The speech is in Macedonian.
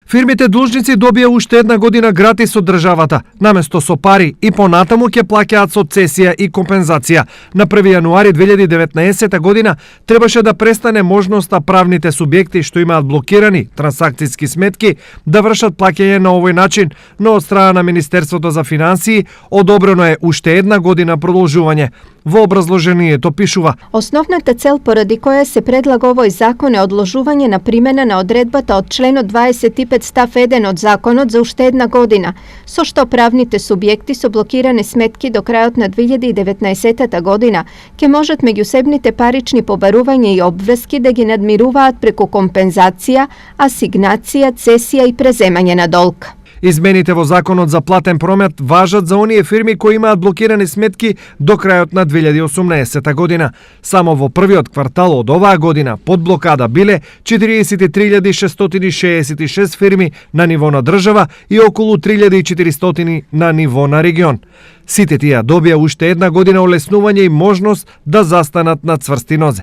Фирмите должници добија уште една година гратис од државата, наместо со пари и понатаму ќе плаќаат со цесија и компензација. На 1 јануари 2019 година требаше да престане можноста правните субјекти што имаат блокирани трансакцијски сметки да вршат плаќање на овој начин, но од страна на Министерството за финансии одобрено е уште една година продолжување. Во образложението пишува: Основната цел поради која се предлага овој закон е одложување на примена на одредбата од членот 25 став 1 од законот за уште една година, со што правните субјекти со блокирани сметки до крајот на 2019 година ќе можат меѓусебните парични побарувања и обврски да ги надмируваат преку компензација, асигнација, цесија и преземање на долг. Измените во законот за платен промет важат за оние фирми кои имаат блокирани сметки до крајот на 2018 година. Само во првиот квартал од оваа година под блокада биле 43.666 фирми на ниво на држава и околу 3.400 на ниво на регион. Сите тие добија уште една година олеснување и можност да застанат на цврсти нозе.